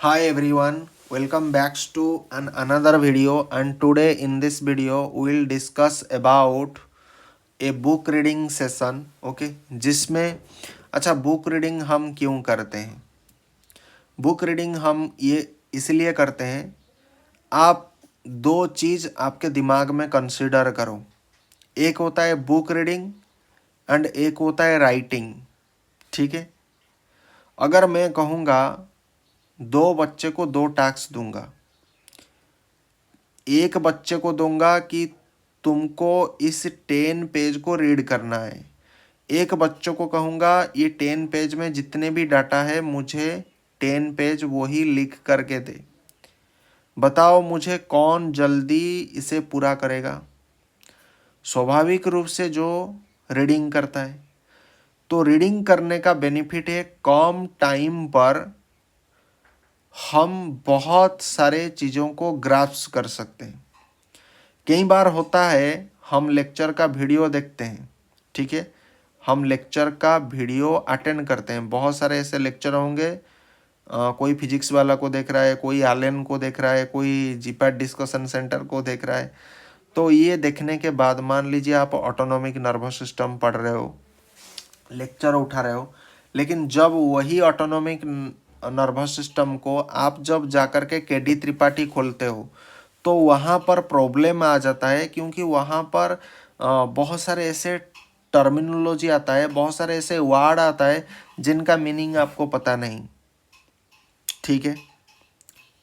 Hi everyone, welcome back to another video, and today in this video we'll discuss about a book reading session. Okay, जिसमें अच्छा book reading हम क्यों करते हैं? Book reading हम ये इसलिए करते हैं, आप दो चीज़ आपके दिमाग में कंसिडर करो। एक होता है बुक रीडिंग एंड एक होता है राइटिंग। ठीक है, अगर मैं कहूँगा दो बच्चे को दो टास्क दूंगा, एक बच्चे को दूंगा कि तुमको इस 10 पेज को रीड करना है, एक बच्चों को कहूँगा ये 10 पेज में जितने भी डाटा है मुझे 10 पेज वही लिख करके दे। बताओ मुझे कौन जल्दी इसे पूरा करेगा? स्वाभाविक रूप से जो रीडिंग करता है। तो रीडिंग करने का बेनिफिट है, कम टाइम पर हम बहुत सारे चीज़ों को ग्रास्प कर सकते हैं। कई बार होता है हम लेक्चर का वीडियो देखते हैं, ठीक है, हम लेक्चर का वीडियो अटेंड करते हैं। बहुत सारे ऐसे लेक्चर होंगे, कोई फिजिक्स वाला को देख रहा है, कोई आलेन को देख रहा है, कोई जीपैट डिस्कशन सेंटर को देख रहा है। तो ये देखने के बाद मान लीजिए आप ऑटोनॉमिक नर्वस सिस्टम पढ़ रहे हो, लेक्चर उठा रहे हो, लेकिन जब वही ऑटोनॉमिक नर्वस सिस्टम को आप जब जाकर के केडी त्रिपाठी खोलते हो तो वहाँ पर प्रॉब्लम आ जाता है, क्योंकि वहाँ पर बहुत सारे ऐसे टर्मिनोलॉजी आता है, बहुत सारे ऐसे वर्ड आता है जिनका मीनिंग आपको पता नहीं। ठीक है,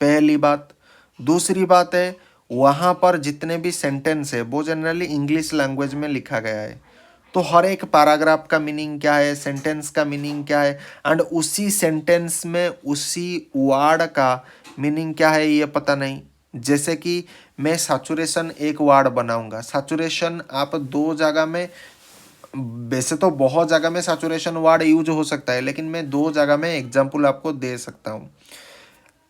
पहली बात। दूसरी बात है, वहाँ पर जितने भी सेंटेंस है वो जनरली इंग्लिश लैंग्वेज में लिखा गया है। तो हर एक पैराग्राफ का मीनिंग क्या है, सेंटेंस का मीनिंग क्या है, एंड उसी सेंटेंस में उसी वर्ड का मीनिंग क्या है ये पता नहीं। जैसे कि मैं सैचुरेशन एक वर्ड बनाऊंगा, सैचुरेशन आप दो जगह में, वैसे तो बहुत जगह में सैचुरेशन वर्ड यूज हो सकता है, लेकिन मैं दो जगह में एग्जांपल आपको दे सकता हूँ।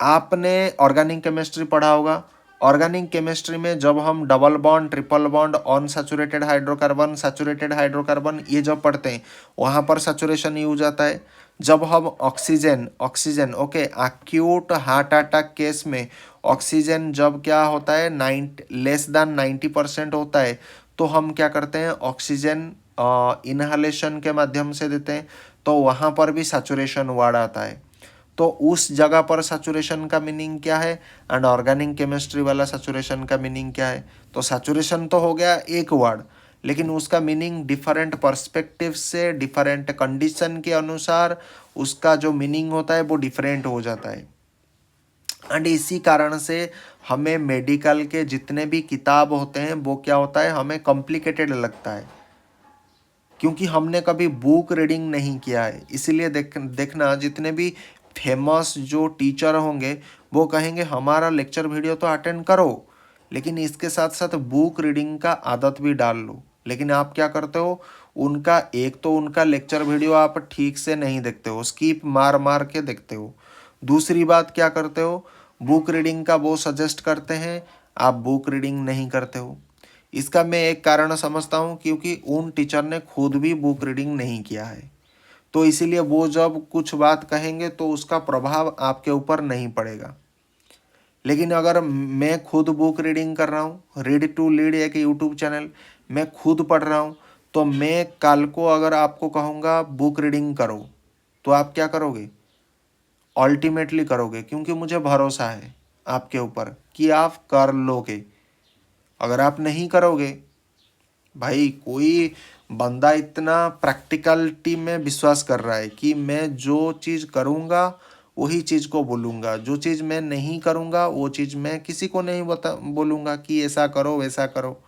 आपने ऑर्गेनिक केमिस्ट्री पढ़ा होगा। ऑर्गेनिक केमिस्ट्री में जब हम double bond, triple bond, unsaturated hydrocarbon, saturated hydrocarbon ये जब पढ़ते हैं वहाँ पर सैचुरेशन यूज आता है। जब हम oxygen oxygen okay, acute heart attack case में ऑक्सीजन जब क्या होता है 90% होता है, तो हम क्या करते हैं ऑक्सीजन इनहलेशन के माध्यम से देते हैं, तो वहाँ पर भी सैचुरेशन वर्ड आता है। तो उस जगह पर सैचुरेशन का मीनिंग क्या है एंड ऑर्गेनिक केमिस्ट्री वाला सैचुरेशन का मीनिंग क्या है? तो सैचुरेशन तो हो गया एक वर्ड, लेकिन उसका मीनिंग डिफरेंट पर्सपेक्टिव से, डिफरेंट कंडीशन के अनुसार उसका जो मीनिंग होता है वो डिफरेंट हो जाता है। एंड इसी कारण से हमें मेडिकल के जितने भी किताब होते हैं वो क्या होता है, हमें कॉम्प्लिकेटेड लगता है, क्योंकि हमने कभी बुक रीडिंग नहीं किया है। इसीलिए देखना जितने भी फेमस जो टीचर होंगे वो कहेंगे हमारा लेक्चर वीडियो तो अटेंड करो, लेकिन इसके साथ साथ बुक रीडिंग का आदत भी डाल लो। लेकिन आप क्या करते हो, उनका एक तो उनका लेक्चर वीडियो आप ठीक से नहीं देखते हो, स्किप मार मार के देखते हो। दूसरी बात क्या करते हो, बुक रीडिंग का वो सजेस्ट करते हैं, आप बुक रीडिंग नहीं करते हो। इसका मैं एक कारण समझता हूँ, क्योंकि उन टीचर ने खुद भी बुक रीडिंग नहीं किया है, तो इसीलिए वो जब कुछ बात कहेंगे तो उसका प्रभाव आपके ऊपर नहीं पड़ेगा। लेकिन अगर मैं खुद बुक रीडिंग कर रहा हूँ, रीड टू लीड एक यूट्यूब चैनल, मैं खुद पढ़ रहा हूँ, तो मैं कल को अगर आपको कहूँगा बुक रीडिंग करो तो आप क्या करोगे? अल्टीमेटली करोगे, क्योंकि मुझे भरोसा है आपके ऊपर कि आप कर लोगे। अगर आप नहीं करोगे, भाई कोई बंदा इतना प्रैक्टिकलिटी में विश्वास कर रहा है कि मैं जो चीज़ करूँगा वही चीज़ को बोलूँगा, जो चीज़ मैं नहीं करूँगा वो चीज़ मैं किसी को नहीं बोलूँगा कि ऐसा करो वैसा करो।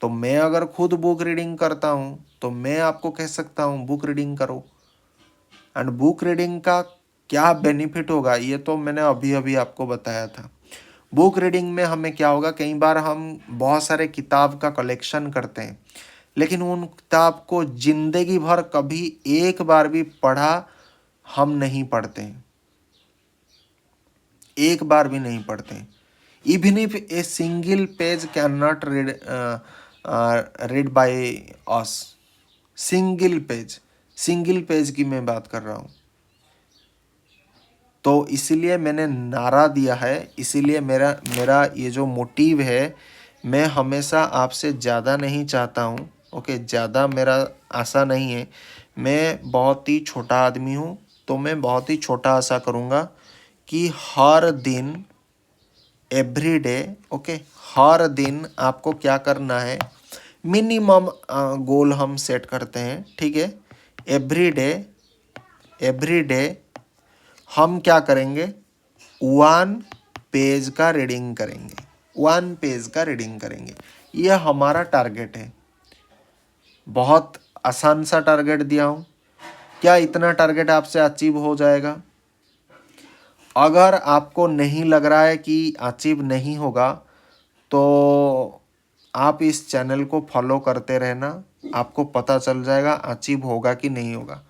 तो मैं अगर खुद बुक रीडिंग करता हूँ तो मैं आपको कह सकता हूँ बुक रीडिंग करो। एंड बुक रीडिंग का क्या बेनिफिट होगा ये तो मैंने अभी अभी आपको बताया था। बुक रीडिंग में हमें क्या होगा, कई बार हम बहुत सारे किताब का कलेक्शन करते हैं, लेकिन उन किताब को जिंदगी भर कभी एक बार भी पढ़ा हम नहीं पढ़ते हैं, एक बार भी नहीं पढ़ते हैं। Even if a single page can not read by us, single page की मैं बात कर रहा हूँ। तो इसीलिए मैंने नारा दिया है, इसीलिए मेरा मेरा ये जो मोटिव है, मैं हमेशा आपसे ज़्यादा नहीं चाहता हूँ। ओके, ज़्यादा मेरा आशा नहीं है। मैं बहुत ही छोटा आदमी हूँ, तो मैं बहुत ही छोटा आशा करूँगा कि हर दिन, एवरी डे, ओके, हर दिन आपको क्या करना है, मिनिमम गोल हम सेट करते हैं, ठीक है। एवरी डे हम क्या करेंगे, 1 पेज का रीडिंग करेंगे, 1 पेज का रीडिंग करेंगे। यह हमारा टारगेट है। बहुत आसान सा टारगेट दिया हूँ। क्या इतना टारगेट आपसे अचीव हो जाएगा? अगर आपको नहीं लग रहा है कि अचीव नहीं होगा, तो आप इस चैनल को फॉलो करते रहना, आपको पता चल जाएगा अचीव होगा कि नहीं होगा।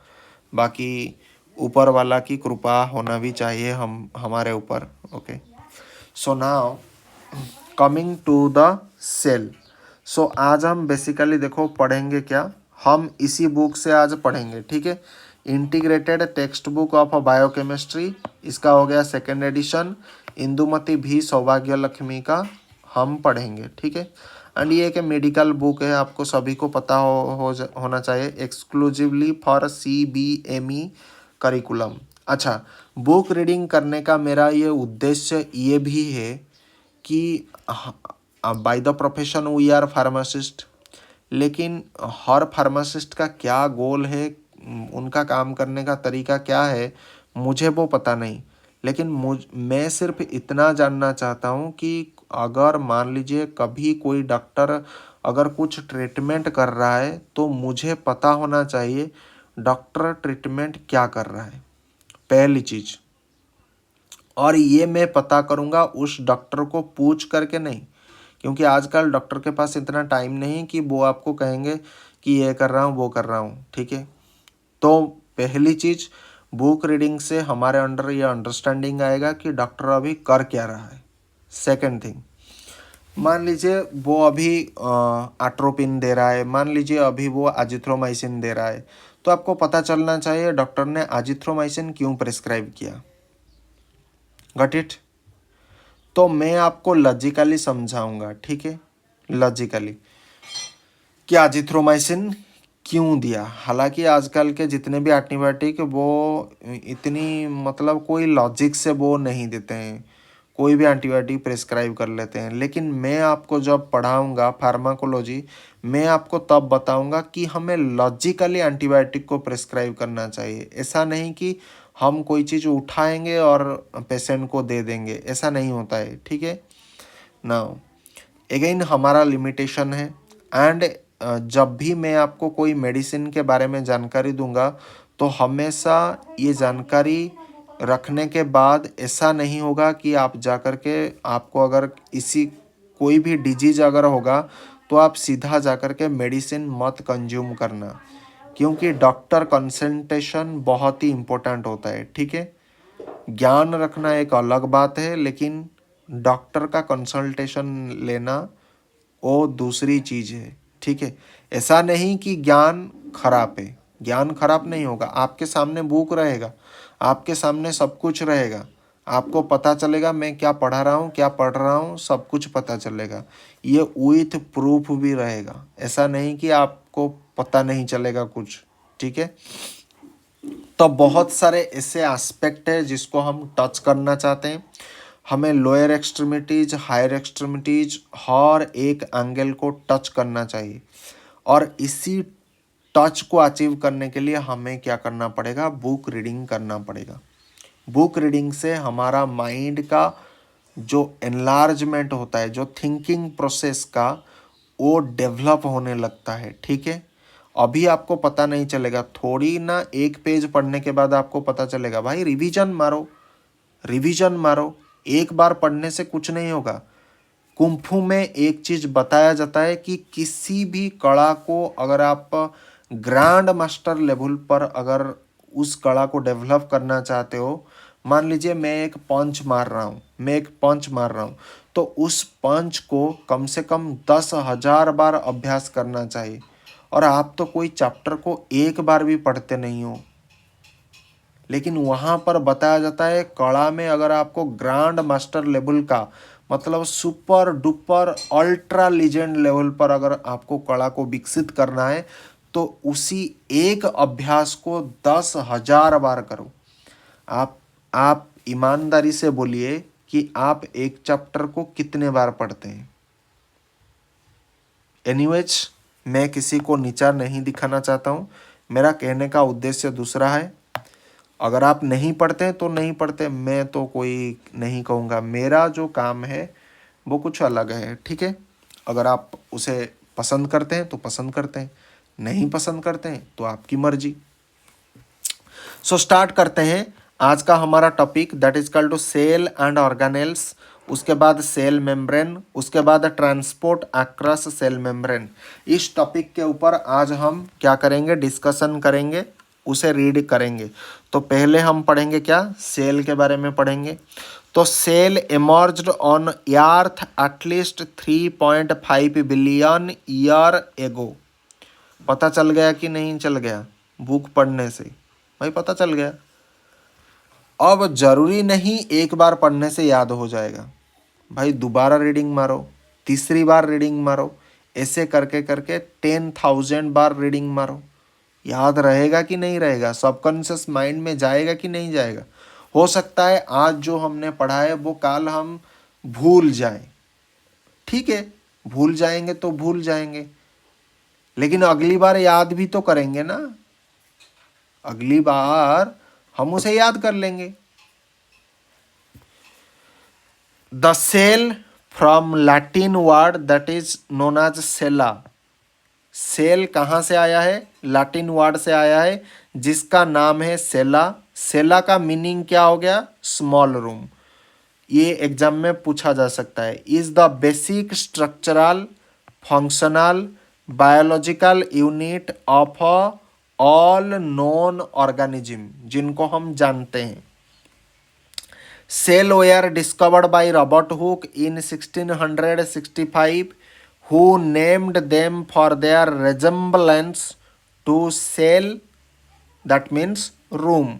बाकी ऊपर वाला की कृपा होना भी चाहिए हमारे ऊपर। Okay, so now coming to the cell. So आज हम बेसिकली देखो पढ़ेंगे क्या, हम इसी बुक से आज पढ़ेंगे, ठीक है। Integrated text book of biochemistry, इसका हो गया 2nd एडिशन, इंदुमती भी सौभाग्य लक्ष्मी का हम पढ़ेंगे, ठीक है। एंड ये एक मेडिकल बुक है, आपको सभी को पता होना चाहिए, एक्सक्लूसिवली फॉर CBME करिकुलम। अच्छा, बुक रीडिंग करने का मेरा ये उद्देश्य ये भी है कि by the profession we are pharmacist, लेकिन हर फार्मासिस्ट का क्या गोल है, उनका काम करने का तरीका क्या है, मुझे वो पता नहीं। लेकिन मैं सिर्फ इतना जानना चाहता हूँ कि अगर मान लीजिए कभी कोई डॉक्टर अगर कुछ ट्रीटमेंट कर रहा है, तो मुझे पता होना चाहिए डॉक्टर ट्रीटमेंट क्या कर रहा है, पहली चीज़। और ये मैं पता करूँगा उस डॉक्टर को पूछ करके नहीं, क्योंकि आजकल डॉक्टर के पास इतना टाइम नहीं कि वो आपको कहेंगे कि ये कर रहा हूँ वो कर रहा हूँ, ठीक है। तो पहली चीज़, बुक रीडिंग से हमारे अंडर ये अंडरस्टैंडिंग आएगा कि डॉक्टर अभी कर क्या रहा है। सेकंड थिंग, मान लीजिए वो अभी आट्रोपिन दे रहा है, मान लीजिए अभी वो एजिथ्रोमाइसिन दे रहा है, तो आपको पता चलना चाहिए डॉक्टर ने एजिथ्रोमाइसिन क्यों प्रिस्क्राइब किया। Got it? तो मैं आपको लॉजिकली समझाऊंगा, ठीक है, लॉजिकली कि एजिथ्रोमाइसिन क्यों दिया। हालांकि आजकल के जितने भी एंटीबायोटिक वो इतनी मतलब कोई लॉजिक से वो नहीं देते हैं, कोई भी एंटीबायोटिक प्रिस्क्राइब कर लेते हैं। लेकिन मैं आपको जब पढ़ाऊंगा फार्माकोलॉजी, मैं आपको तब बताऊंगा कि हमें लॉजिकली एंटीबायोटिक को प्रिस्क्राइब करना चाहिए। ऐसा नहीं कि हम कोई चीज़ उठाएंगे और पेशेंट को दे देंगे, ऐसा नहीं होता है, ठीक है ना। अगेन हमारा लिमिटेशन है। एंड जब भी मैं आपको कोई मेडिसिन के बारे में जानकारी दूंगा, तो हमेशा ये जानकारी रखने के बाद ऐसा नहीं होगा कि आप जाकर के आपको अगर इसी कोई भी डिजीज अगर होगा, तो आप सीधा जाकर के मेडिसिन मत कंज्यूम करना, क्योंकि डॉक्टर कंसल्टेशन बहुत ही इम्पोर्टेंट होता है, ठीक है। ज्ञान रखना एक अलग बात है, लेकिन डॉक्टर का कंसल्टेशन लेना वो दूसरी चीज़ है, ठीक है। ऐसा नहीं कि ज्ञान खराब है, ज्ञान खराब नहीं होगा, आपके सामने बुक रहेगा, आपके सामने सब कुछ रहेगा, आपको पता चलेगा मैं क्या पढ़ा रहा हूँ, क्या पढ़ रहा हूँ, सब कुछ पता चलेगा। ये विथ प्रूफ भी रहेगा, ऐसा नहीं कि आपको पता नहीं चलेगा कुछ, ठीक है। तो बहुत सारे ऐसे एस्पेक्ट है जिसको हम टच करना चाहते हैं। हमें लोअर एक्सट्रीमिटीज, हायर एक्सट्रीमिटीज, हर एक एंगल को टच करना चाहिए। और इसी टच को अचीव करने के लिए हमें क्या करना पड़ेगा, बुक रीडिंग करना पड़ेगा। बुक रीडिंग से हमारा माइंड का जो एनलार्जमेंट होता है, जो थिंकिंग प्रोसेस का, वो डेवलप होने लगता है, ठीक है। अभी आपको पता नहीं चलेगा, थोड़ी ना 1 पेज पढ़ने के बाद आपको पता चलेगा। भाई रिवीजन मारो, रिवीजन मारो, एक बार पढ़ने से कुछ नहीं होगा। कुंफू में एक चीज बताया जाता है कि किसी भी कला को अगर आप ग्रैंड मास्टर लेवल पर अगर उस कला को डेवलप करना चाहते हो, मान लीजिए मैं एक पंच मार रहा हूँ, मैं एक पंच मार रहा हूँ, तो उस पंच को कम से कम 10,000 बार अभ्यास करना चाहिए। और आप तो कोई चैप्टर को एक बार भी पढ़ते नहीं हो, लेकिन वहाँ पर बताया जाता है कला में अगर आपको ग्रैंड मास्टर लेवल का मतलब super duper ultra legend level पर अगर आपको कला को विकसित करना है तो उसी एक अभ्यास को 10,000 बार करो। आप ईमानदारी से बोलिए कि आप एक चैप्टर को कितने बार पढ़ते हैं। एनीवेज, मैं किसी को नीचा नहीं दिखाना चाहता हूँ, मेरा कहने का उद्देश्य दूसरा है। अगर आप नहीं पढ़ते तो नहीं पढ़ते, मैं तो कोई नहीं कहूँगा, मेरा जो काम है वो कुछ अलग है, ठीक है। अगर आप उसे पसंद करते हैं तो पसंद करते हैं, नहीं पसंद करते हैं तो आपकी मर्जी। सो स्टार्ट करते हैं आज का हमारा topic, that is called to cell and organelles. उसके बाद सेल मेम्ब्रेन, उसके बाद ट्रांसपोर्ट अक्रॉस सेल मेम्ब्रेन। इस टॉपिक के ऊपर आज हम क्या करेंगे, डिस्कशन करेंगे, उसे रीड करेंगे। तो पहले हम पढ़ेंगे क्या, सेल के बारे में पढ़ेंगे। तो cell emerged on earth at least 3.5 billion year ago. पता चल गया कि नहीं चल गया, बुक पढ़ने से भाई पता चल गया। अब जरूरी नहीं एक बार पढ़ने से याद हो जाएगा भाई, दोबारा रीडिंग मारो, तीसरी बार रीडिंग मारो, ऐसे करके करके 10,000 बार रीडिंग मारो। याद रहेगा कि नहीं रहेगा, सबकॉन्शियस माइंड में जाएगा कि नहीं जाएगा। हो सकता है आज जो हमने पढ़ा है वो कल हम भूल जाएं, ठीक है, भूल जाएंगे तो भूल जाएंगे, लेकिन अगली बार याद भी तो करेंगे ना, अगली बार हम उसे याद कर लेंगे। The cell from Latin word that is known as cella. Cell कहाँ से आया है, लैटिन वर्ड से आया है जिसका नाम है सेला। सेला का मीनिंग क्या हो गया, स्मॉल रूम। ये एग्जाम में पूछा जा सकता है। Is the basic structural functional biological unit of all known organism, जिनको हम जानते हैं। Cell were discovered by Robert Hooke in 1665, who named them for their resemblance to cell, that means room,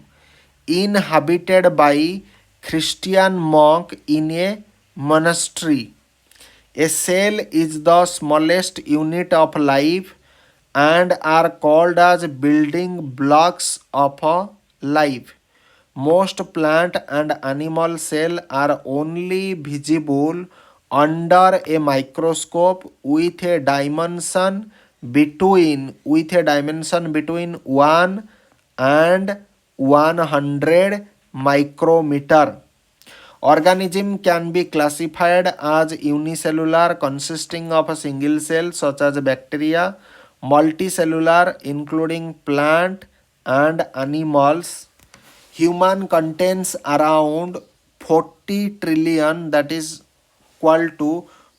inhabited by Christian monk in a monastery. A cell is the smallest unit of life and are called as building blocks of a life. Most plant and animal cells are only visible under a microscope with a dimension between 1 and 100 micrometer. Organism can be classified as unicellular consisting of a single cell such as bacteria, multicellular including plant and animals. Human contains around 40 trillion, that is equal to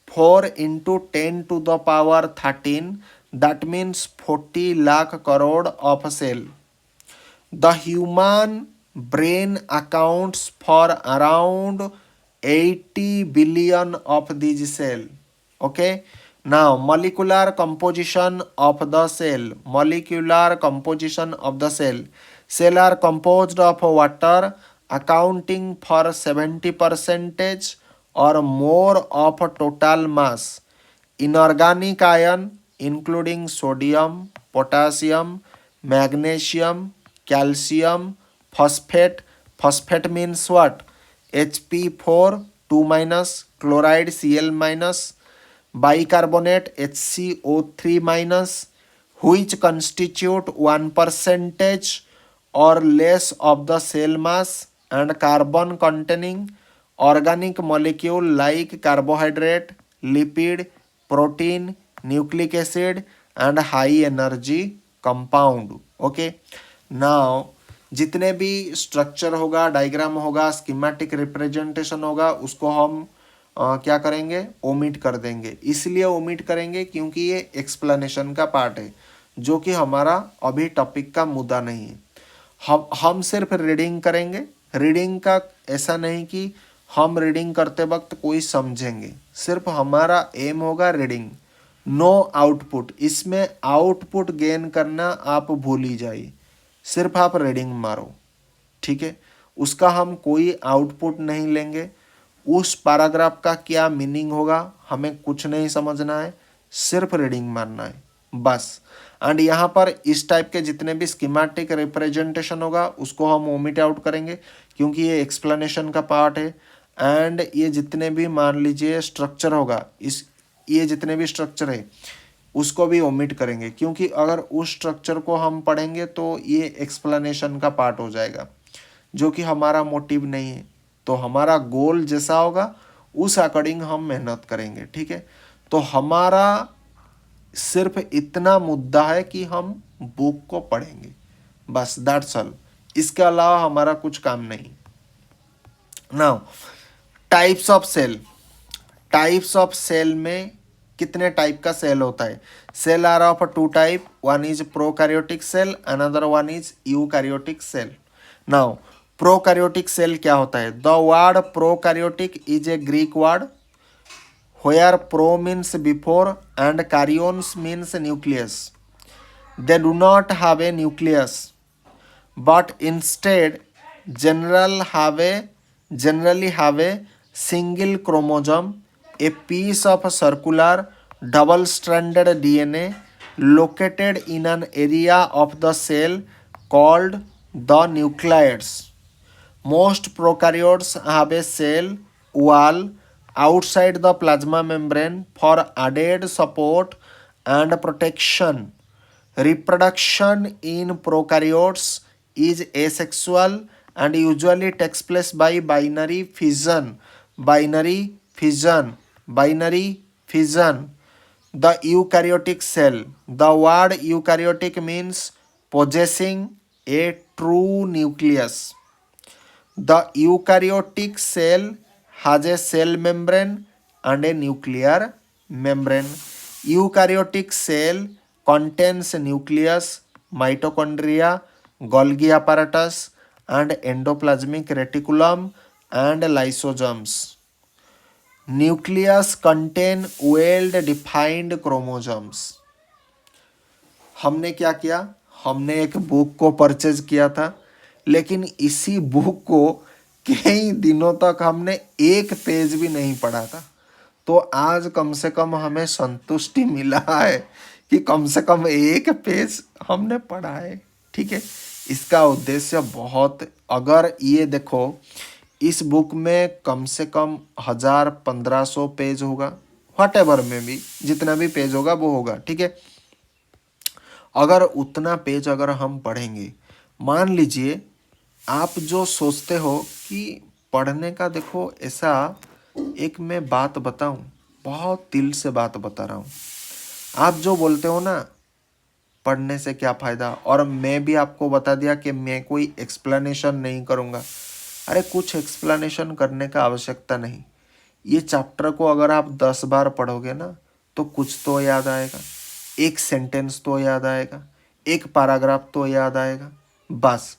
4 into 10 to the power 13, that means 40 lakh crore of cell. The human brain accounts for around 80 billion of these cell. Okay, now molecular composition of the cell. Molecular composition of the cell. Cell are composed of water accounting for 70% or more of total mass. Inorganic ion including sodium, potassium, magnesium, calcium, phosphate. Phosphate means what? HP4 2 minus, chloride Cl minus, bicarbonate HCO3 minus, which constitute 1% or less of the cell mass, and carbon containing organic molecule like carbohydrate, lipid, protein, nucleic acid and high energy compound. Okay, now जितने भी structure होगा, diagram होगा, schematic representation होगा, उसको हम क्या करेंगे, omit कर देंगे। इसलिए ओमिट करेंगे क्योंकि ये एक्सप्लेनेशन का पार्ट है जो कि हमारा अभी टॉपिक का मुद्दा नहीं है। हम सिर्फ रीडिंग करेंगे। रीडिंग का ऐसा नहीं कि हम रीडिंग करते वक्त कोई समझेंगे, सिर्फ हमारा एम होगा रीडिंग, नो आउटपुट। इसमें आउटपुट गेन करना आप भूल ही जाइए, सिर्फ आप रीडिंग मारो। ठीक है, उसका हम कोई आउटपुट नहीं लेंगे। उस पैराग्राफ का क्या मीनिंग होगा हमें कुछ नहीं समझना है, सिर्फ रीडिंग मारना है बस। एंड यहाँ पर इस टाइप के जितने भी स्कीमेटिक रिप्रेजेंटेशन होगा उसको हम ओमिट आउट करेंगे क्योंकि ये एक्सप्लेनेशन का पार्ट है। एंड ये जितने भी मान लीजिए स्ट्रक्चर होगा, इस ये जितने भी स्ट्रक्चर है उसको भी ओमिट करेंगे क्योंकि अगर उस स्ट्रक्चर को हम पढ़ेंगे तो ये एक्सप्लेनेशन का पार्ट हो जाएगा जो कि हमारा मोटिव नहीं है। तो हमारा गोल जैसा होगा उस अकॉर्डिंग हम मेहनत करेंगे, ठीक है। तो हमारा सिर्फ इतना मुद्दा है कि हम बुक को पढ़ेंगे बस, दैट्स ऑल। इसके अलावा हमारा कुछ काम नहीं। Now types of cell, types of cell में कितने टाइप का सेल होता है? Cell are of two type, one is prokaryotic cell, another one is eukaryotic cell. Now prokaryotic cell क्या होता है? The word prokaryotic is a Greek word where pro means before and karyons means nucleus. They do not have a nucleus, but instead generally have a single chromosome, a piece of circular double-stranded DNA located in an area of the cell called the nucleus. Most prokaryotes have a cell wall outside the plasma membrane for added support and protection. Reproduction in prokaryotes is asexual and usually takes place by binary fission. Binary fission. Binary fission. The eukaryotic cell. The word eukaryotic means possessing a true nucleus. The eukaryotic cell has a cell membrane and a nuclear membrane. Eukaryotic cell contains nucleus, mitochondria, Golgi apparatus, and endoplasmic reticulum and lysosomes. Nucleus contain well-defined chromosomes. हमने क्या किया? हमने एक book को purchase किया था, लेकिन इसी बुक को कई दिनों तक हमने एक पेज भी नहीं पढ़ा था। तो आज कम से कम हमें संतुष्टि मिला है कि कम से कम एक पेज हमने पढ़ा है, ठीक है। इसका उद्देश्य बहुत, अगर ये देखो इस बुक में कम से कम 1000-1500 पेज होगा, व्हाटएवर में भी जितना भी पेज होगा वो होगा, ठीक है। अगर उतना पेज अगर हम पढ़ेंगे, मान लीजिए आप जो सोचते हो कि पढ़ने का, देखो ऐसा एक मैं बात बताऊं, बहुत दिल से बात बता रहा हूं। आप जो बोलते हो ना पढ़ने से क्या फ़ायदा, और मैं भी आपको बता दिया कि मैं कोई एक्सप्लेनेशन नहीं करूंगा। अरे कुछ एक्सप्लेनेशन करने का आवश्यकता नहीं। ये चैप्टर को अगर आप 10 बार पढ़ोगे ना तो कुछ तो याद आएगा, एक सेंटेंस तो याद आएगा, एक पैराग्राफ तो याद आएगा। बस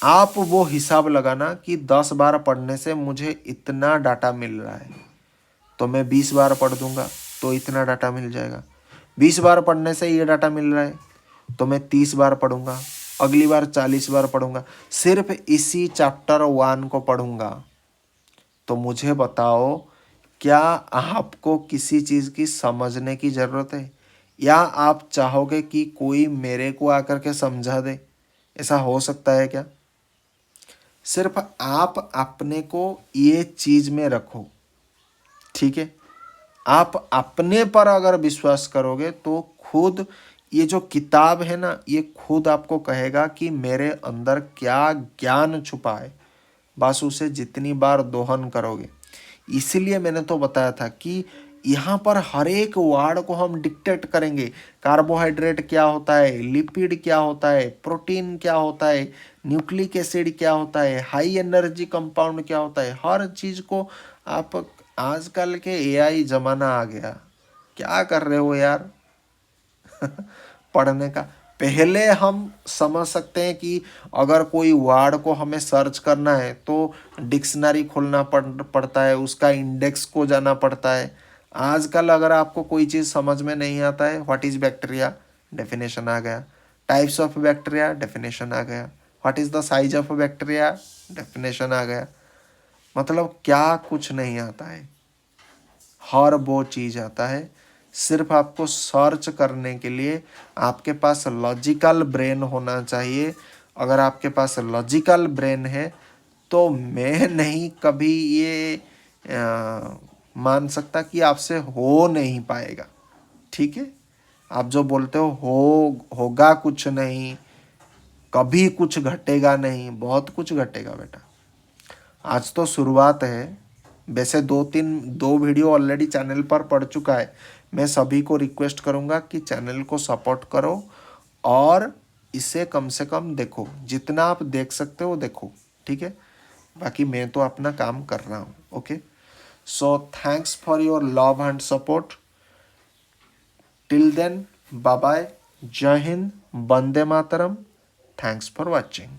आप वो हिसाब लगाना कि 10 बार पढ़ने से मुझे इतना डाटा मिल रहा है, तो मैं 20 बार पढ़ दूंगा तो इतना डाटा मिल जाएगा। 20 बार पढ़ने से ये डाटा मिल रहा है तो मैं 30 बार पढ़ूंगा, अगली बार 40 बार पढ़ूंगा, सिर्फ इसी चैप्टर 1 को पढ़ूंगा। तो मुझे बताओ, क्या आपको किसी चीज़ की समझने की ज़रूरत है, या आप चाहोगे कि कोई मेरे को आकर के समझा दे? ऐसा हो सकता है क्या? सिर्फ आप अपने को ये चीज़ में रखो, ठीक है। आप अपने पर अगर विश्वास करोगे तो खुद ये जो किताब है ना, ये खुद आपको कहेगा कि मेरे अंदर क्या ज्ञान छुपा है। बस उसे जितनी बार दोहन करोगे। इसीलिए मैंने तो बताया था कि यहाँ पर हर एक वर्ड को हम डिक्टेट करेंगे। कार्बोहाइड्रेट क्या होता है, लिपिड क्या होता है, प्रोटीन क्या होता है, न्यूक्लिक एसिड क्या होता है, हाई एनर्जी कंपाउंड क्या होता है, हर चीज़ को आप, आजकल के एआई ज़माना आ गया, क्या कर रहे हो यार पढ़ने का। पहले हम समझ सकते हैं कि अगर कोई वर्ड को हमें सर्च करना है तो डिक्शनरी खोलना पड़ता है, उसका इंडेक्स को जाना पड़ता है। आजकल अगर आपको कोई चीज़ समझ में नहीं आता है, व्हाट इज़ बैक्टीरिया, डेफिनेशन आ गया। टाइप्स ऑफ बैक्टीरिया, डेफिनेशन आ गया। What is the size of a bacteria, definition आ गया। मतलब क्या कुछ नहीं आता है, हर वो चीज आता है। सिर्फ आपको सर्च करने के लिए आपके पास लॉजिकल ब्रेन होना चाहिए। अगर आपके पास लॉजिकल ब्रेन है तो मैं नहीं कभी ये मान सकता कि आपसे हो नहीं पाएगा। ठीक है, आप जो बोलते हो होगा कुछ नहीं, कभी कुछ घटेगा नहीं, बहुत कुछ घटेगा बेटा। आज तो शुरुआत है। वैसे दो वीडियो ऑलरेडी चैनल पर पड़ चुका है। मैं सभी को रिक्वेस्ट करूंगा कि चैनल को सपोर्ट करो और इसे कम से कम देखो, जितना आप देख सकते हो देखो। ठीक है, बाकी मैं तो अपना काम कर रहा हूँ। Okay, so thanks for your love and support. Till then, bye bye, जय हिंद, वंदे मातरम। Thanks for watching.